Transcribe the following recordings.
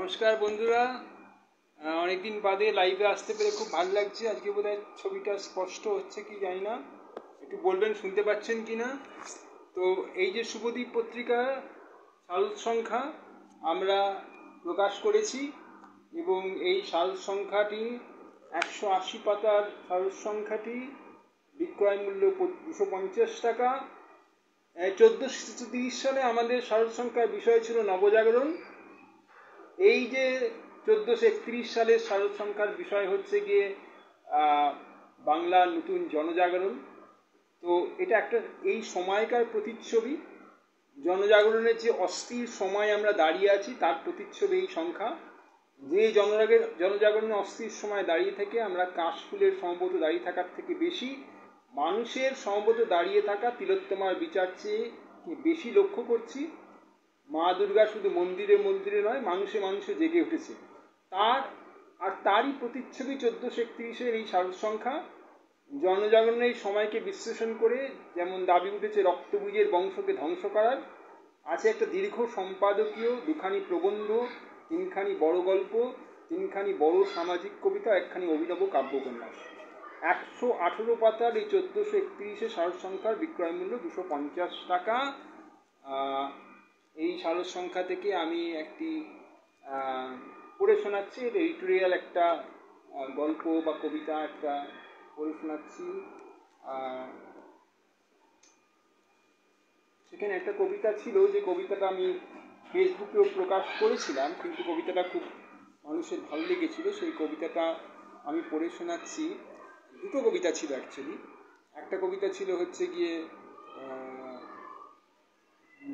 নমস্কার বন্ধুরা, অনেকদিন বাদে লাইভে আসতে পেরে খুব ভালো লাগছে। আজকে বোধহয় ছবিটা স্পষ্ট হচ্ছে কি জানি না, একটু বলবেন শুনতে পাচ্ছেন কি না। তো এই যে শুভদীপ পত্রিকা সাল সংখ্যা আমরা প্রকাশ করেছি এবং এই সাল সংখ্যাটি 180 পাতার সাল সংখ্যাটি বিক্রয় মূল্য 250 টাকা। 1430 সালে আমাদের সাল সংখ্যার বিষয় ছিল নবজাগরণ। এই যে 1431 সালের শারদ সংখ্যার বিষয় হচ্ছে গিয়ে বাংলার নতুন জনজাগরণ। তো এটা একটা এই সময়কার প্রতিচ্ছবি, জনজাগরণের যে অস্থির সময় আমরা দাঁড়িয়ে আছি তার প্রতিচ্ছবি এই সংখ্যা। যে জনজাগরণের অস্থির সময় দাঁড়িয়ে থেকে আমরা কাশফুলের সম্ভবত দাঁড়িয়ে থাকার থেকে বেশি মানুষের সম্ভবত দাঁড়িয়ে থাকা তিলোত্তমার বিচার চেয়ে বেশি লক্ষ্য করছি। মা দুর্গা শুধু মন্দিরে মন্দিরে নয়, মানুষে মানুষে জেগে উঠেছে। তারই প্রতিচ্ছবি 1431-এর এই শারদ সংখ্যা। জনজাগরণের এই সময়কে বিশ্লেষণ করে যেমন দাবি উঠেছে রক্তবীজের বংশকে ধ্বংস করার, আছে একটা দীর্ঘ সম্পাদকীয়, দুখানি প্রবন্ধ, তিনখানি বড় গল্প, তিনখানি বড় সামাজিক কবিতা, একখানি অভিনব কাব্যোপন্যাস। 118 পাতার এই 1431-এর শারদ সংখ্যার বিক্রয় মূল্য 250 টাকা। এই শারদ সংখ্যা থেকে আমি একটি পড়ে শোনাচ্ছি। এটা এডিটোরিয়াল একটা গল্প বা কবিতা একটা পড়ে শোনাচ্ছি। সেখানে একটা কবিতা ছিল, যে কবিতাটা আমি ফেসবুকেও প্রকাশ করেছিলাম, কিন্তু কবিতাটা খুব মানুষের ভালো লেগেছিল। সেই কবিতাটা আমি পড়ে শোনাচ্ছি। দুটো কবিতা ছিল অ্যাকচুয়ালি। একটা কবিতা ছিল হচ্ছে গিয়ে,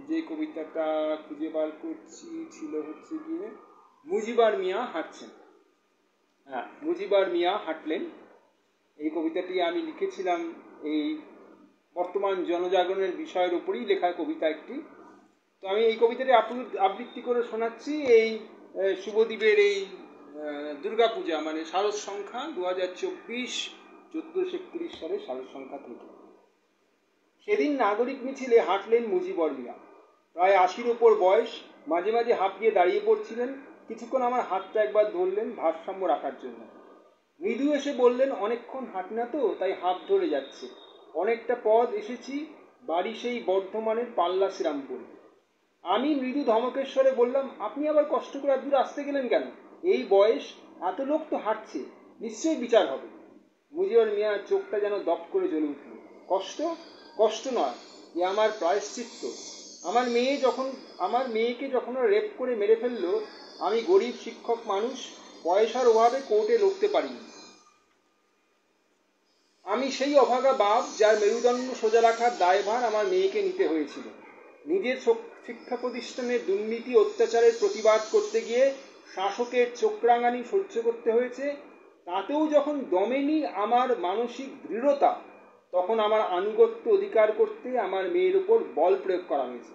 যে কবিতাটা খুঁজে বার করছি ছিল হচ্ছে গিয়ে মুজিবার মিয়া হাঁটছেন। হ্যাঁ, মুজিবার মিয়া হাঁটলেন। এই কবিতাটি আমি লিখেছিলাম এই বর্তমান জনজাগরণের বিষয়ের উপরেই লেখা কবিতা একটি। তো আমি এই কবিতাটি আবৃত্তি করে শোনাচ্ছি এই শুভদীপের এই দুর্গাপূজা মানে শারদ সংখ্যা 2024 1431 সালের শারদ সংখ্যা থেকে। সেদিন নাগরিক মিছিলে হাঁটলেন মুজিবর মিয়া, প্রায় 80-র ওপর বয়স। মাঝে মাঝে হাঁপিয়ে দাঁড়িয়ে পড়ছিলেন। কিছুক্ষণ আমার হাতটা একবার ধরলেন ভারসাম্য রাখার জন্য। মৃদু এসে বললেন, অনেকক্ষণ হাঁটি না তো, তাই হাত ধরে যাচ্ছে। অনেকটা পথ এসেছি, বাড়ি সেই বর্ধমানের পাল্লা শ্রীরামপুর। আমি মৃদু ধমকেশ্বরে বললাম, আপনি আবার কষ্ট করে দূর আসতে গেলেন কেন? এই বয়স, এত লোক তো হাঁটছে, নিশ্চয়ই বিচার হবে। মুজিবর মিয়ার চোখটা যেন দপ করে জ্বলে উঠল। কষ্ট? কষ্ট নয়, এ আমার প্রায়শ্চিত্ত। আমার মেয়েকে যখন রেপ করে মেরে ফেললো, আমি গরিব শিক্ষক মানুষ, পয়সার অভাবে কোর্টে লড়তে পারিনি। আমি সেই অভাগা বাপ যার মেরুদণ্ড সোজা রাখার দায়ভার আমার মেয়েকে নিতে হয়েছিল। নিজের শিক্ষা প্রতিষ্ঠানের দুর্নীতি অত্যাচারের প্রতিবাদ করতে গিয়ে শাসকের চোখরাঙানি সহ্য করতে হয়েছে। তাতেও যখন দমেনি আমার মানসিক দৃঢ়তা, তখন আমার আনুগত্য অধিকার করতে আমার মেয়ের উপর বল প্রয়োগ করা হয়েছে।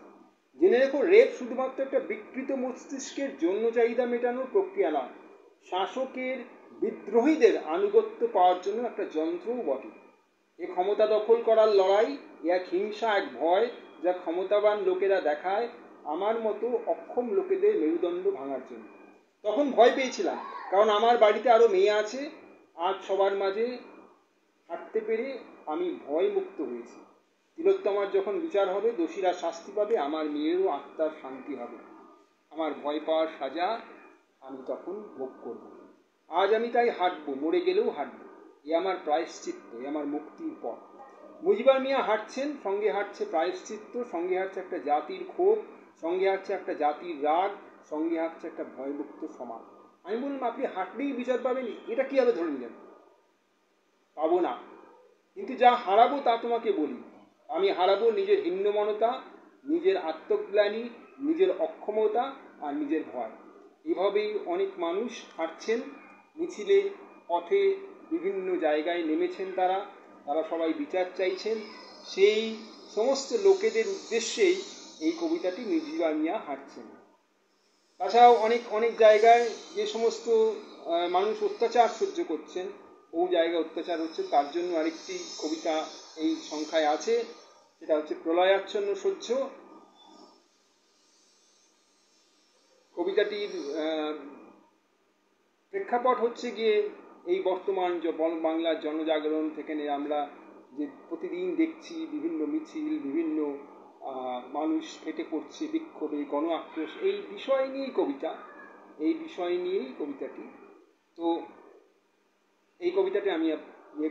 জেনে রেখো, রেপ শুধুমাত্র একটা বিকৃত মস্তিষ্কের যৌন চাহিদা মেটানোর প্রক্রিয়া নয়, শাসকের বিদ্রোহীদের আনুগত্য পাওয়ার জন্য একটা যন্ত্রও বটে। এ ক্ষমতা দখল করার লড়াই, এক হিংসা, এক ভয় যা ক্ষমতাবান লোকেরা দেখায় আমার মতো অক্ষম লোকেদের মেরুদণ্ড ভাঙার জন্য। তখন ভয় পেয়েছিলাম, কারণ আমার বাড়িতে আরো মেয়ে আছে। আজ সবার মাঝে হাঁটতে পেরে আমি ভয় মুক্ত হয়েছি। তিলোত্তমার যখন বিচার হবে, দোষীরা শাস্তি পাবে, আমার মেয়েরও আত্মার শান্তি হবে। আমার ভয় পাওয়ার সাজা আমি তখন ভোগ করব। আজ আমি তাই হাঁটবো, মরে গেলেও হাঁটবো। এ আমার প্রায়শ্চিত্ত, এ আমার মুক্তির পথ। মুজিবর মিয়া হাঁটছেন, সঙ্গে হাঁটছে প্রায়শ্চিত্ত, সঙ্গে হাঁটছে একটা জাতির ক্ষোভ, সঙ্গে হাঁটছে একটা জাতির রাগ, সঙ্গে হাঁটছে একটা ভয়মুক্ত সমাজ। আমি বললাম, আপনি হাঁটলেই বিচার পাবেন, এটা কিভাবে ধরে নিলেন? পাবো না, কিন্তু যা হারাবো তা তোমাকে বলি। আমি হারাবো নিজের হীনমনতা, নিজের আত্মগ্লানি, নিজের অক্ষমতা আর নিজের ভয়। এভাবেই অনেক মানুষ হাঁটছেন মিছিলে, পথে, বিভিন্ন জায়গায় নেমেছেন। তারা সবাই বিচার চাইছেন। সেই সমস্ত লোকেদের উদ্দেশ্যেই এই কবিতাটি মুজিবর মিয়া হাঁটছেন। তাছাড়াও অনেক জায়গায় যে সমস্ত মানুষ অত্যাচার সহ্য করছেন, বহু জায়গায় অত্যাচার হচ্ছে, তার জন্য আরেকটি কবিতা এই সংখ্যায় আছে। সেটা হচ্ছে প্রলয়াচ্ছন্ন সহ্য। কবিতাটির প্রেক্ষাপট হচ্ছে গিয়ে এই বর্তমান বাংলার জনজাগরণ থেকে আমরা যে প্রতিদিন দেখছি বিভিন্ন মিছিল, বিভিন্ন মানুষ ফেটে পড়ছে বিক্ষোভে, গণ আক্রোশ, এই বিষয় নিয়েই কবিতা, এই বিষয় নিয়েই কবিতাটি। তো এই কবিতাটি আমি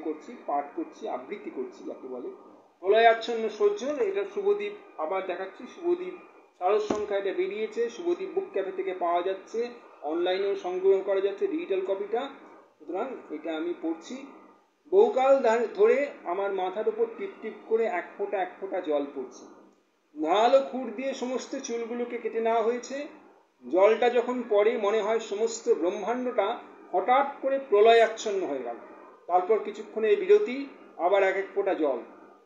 করছি, পাঠ করছি, আবৃত্তি করছি যাকে বলে। প্রলয়াচ্ছন্ন সূর্য, এটা শুভদীপ, আবার দেখাচ্ছি শুভদীপ সারস সংখ্যা, এটা বেরিয়েছে, শুভদীপ বুক ক্যাফে থেকে পাওয়া যাচ্ছে, অনলাইনেও সংগ্রহ করা যাচ্ছে ডিজিটাল কপিটা। সুতরাং এটা আমি পড়ছি। বহুকাল ধরে আমার মাথার উপর টিপ টিপ করে এক ফোঁটা জল পড়ছে। ধারালো খুর দিয়ে সমস্ত চুলগুলোকে কেটে নেওয়া হয়েছে। জলটা যখন পড়ে মনে হয় সমস্ত ব্রহ্মাণ্ডটা হঠাৎ করে প্রলয়াচ্ছন্ন হয়ে গেল। তারপর কিছুক্ষণের বিরতি, আবার এক ফোঁটা জল,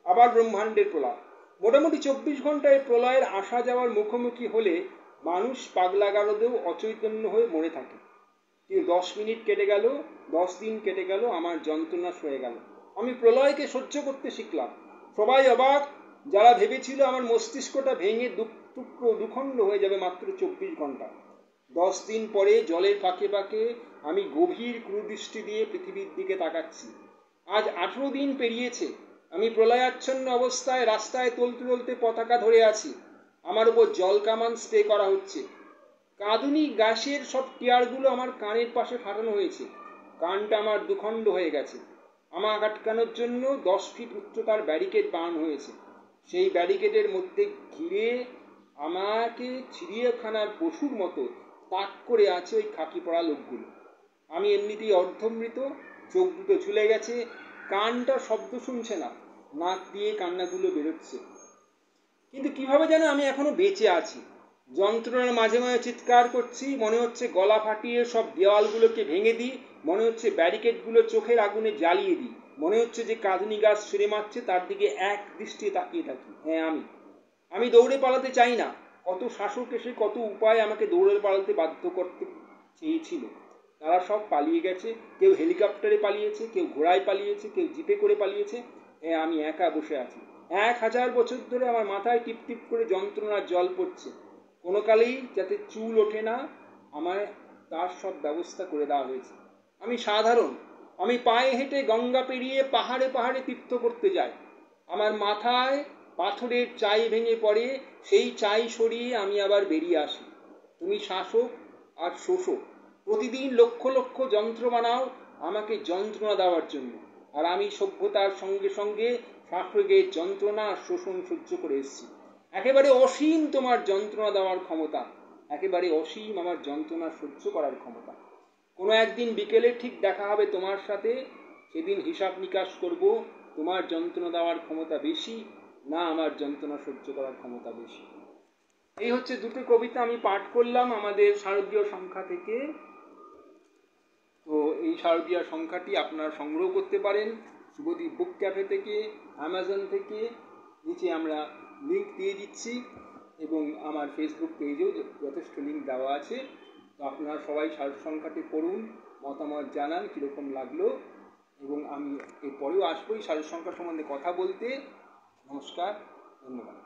আবার ব্রহ্মাণ্ডের প্রলয়। মোটামুটি 24 ঘন্টায় প্রলয়ের আসা যাওয়ার মুখোমুখি হলে মানুষ পাগলা গারদেও অচৈতন্য হয়ে মরে থাকে। কিন্তু 10 মিনিট কেটে গেল, 10 দিন কেটে গেল, আমার যন্ত্রণা সয়ে গেল। আমি প্রলয়কে সহ্য করতে শিখলাম। সবাই অবাক, যারা ভেবেছিল আমার মস্তিষ্কটা ভেঙে দুখণ্ড হয়ে যাবে মাত্র 24 ঘন্টা। 10 দিন পরে জলের ফাঁকে ফাঁকে আমি গভীর ক্রুদৃষ্টি দিয়ে পৃথিবীর দিকে তাকাচ্ছি। আজ 18 দিন পেরিয়েছে। আমি প্রলয়াচ্ছন্ন অবস্থায় রাস্তায় তলতে পতাকা ধরে আছি। আমার উপর জল কামান স্প্রে করা হচ্ছে। কাঁদুনি গাছের সব টিয়ারগুলো আমার কানের পাশে ফাটানো হয়েছে। কানটা আমার দুখণ্ড হয়ে গেছে। আমার আটকানোর জন্য 10 ফিট উচ্চতার ব্যারিকেড বানানো হয়েছে। সেই ব্যারিকেডের মধ্যে ঘিরে আমাকে চিড়িয়াখানার পশুর মতো তাক করে আছে ওই খাকি পড়া লোকগুলো। আমি এমনিতেই অর্ধমৃত, চোখ দুটো ঝুলে গেছে, কানটা শব্দ শুনছে না, নাক দিয়ে কান্নাগুলো বেরোচ্ছে। কিন্তু কিভাবে যেন আমি এখনো বেঁচে আছি। যন্ত্রণার মাঝে মাঝে চিৎকার করছি, মনে হচ্ছে গলা ফাটিয়ে সব দেওয়ালগুলোকে ভেঙে দিই, মনে হচ্ছে ব্যারিকেডগুলো চোখের আগুনে জ্বালিয়ে দিই, মনে হচ্ছে যে কাঁদুনি গাছ ছুঁড়ে মারছে তার দিকে এক দৃষ্টি তাকিয়ে থাকি। হ্যাঁ, আমি দৌড়ে পালাতে চাই না। কত শাসক এসে কত উপায় আমাকে দৌড়ে পালাতে বাধ্য করতে চেয়েছিল, তারা সব পালিয়ে গেছে। কেউ হেলিকপ্টারে পালিয়েছে, কেউ ঘোড়ায় পালিয়েছে, কেউ জিপে করে পালিয়েছে। হ্যাঁ, আমি একা বসে আছি। 1000 বছর ধরে আমার মাথায় টিপ টিপ করে যন্ত্রণার জল পড়ছে। কোনো কালেই যাতে চুল ওঠে না, আমায় তার সব ব্যবস্থা করে দেওয়া হয়েছে। আমি সাধারণ, আমি পায়ে হেঁটে গঙ্গা পেরিয়ে পাহাড়ে পাহাড়ে তীর্থ করতে যাই। আমার মাথায় পাথরের চাই ভেঙে পড়ে, সেই চাই সরিয়ে আমি আবার বেরিয়ে আসি। তুমি শাসক আর শোষক, প্রতিদিন লক্ষ লক্ষ যন্ত্র বানাও আমাকে যন্ত্রণা দেওয়ার জন্য, আর আমি সভ্যতার সঙ্গে সঙ্গে শাসকের যন্ত্রণা আর শোষণ সহ্য করে এসেছি। একেবারে অসীম তোমার যন্ত্রণা দেওয়ার ক্ষমতা, একেবারে অসীম আমার যন্ত্রণা সহ্য করার ক্ষমতা। কোনো একদিন বিকেলে ঠিক দেখা হবে তোমার সাথে, সেদিন হিসাব নিকাশ করব, তোমার যন্ত্রণা দেওয়ার ক্ষমতা বেশি না আমার যন্ত্রণা সহ্য করার ক্ষমতা বেশি। এই হচ্ছে দুটো কবিতা আমি পাঠ করলাম আমাদের শারদীয় সংখ্যা থেকে। তো এই শারদীয় সংখ্যাটি আপনারা সংগ্রহ করতে পারেন শুভদীপ বুক ক্যাফে থেকে, অ্যামাজন থেকে। নিচে আমরা লিঙ্ক দিয়ে দিচ্ছি এবং আমার ফেসবুক পেজেও যথেষ্ট লিঙ্ক দেওয়া আছে। তো আপনারা সবাই শারদ সংখ্যাটি পড়ুন, মতামত জানান কীরকম লাগলো, এবং আমি এরপরেও আসবো এই শারদ সংখ্যা সম্বন্ধে কথা বলতে। নমস্কার, ধন্যবাদ।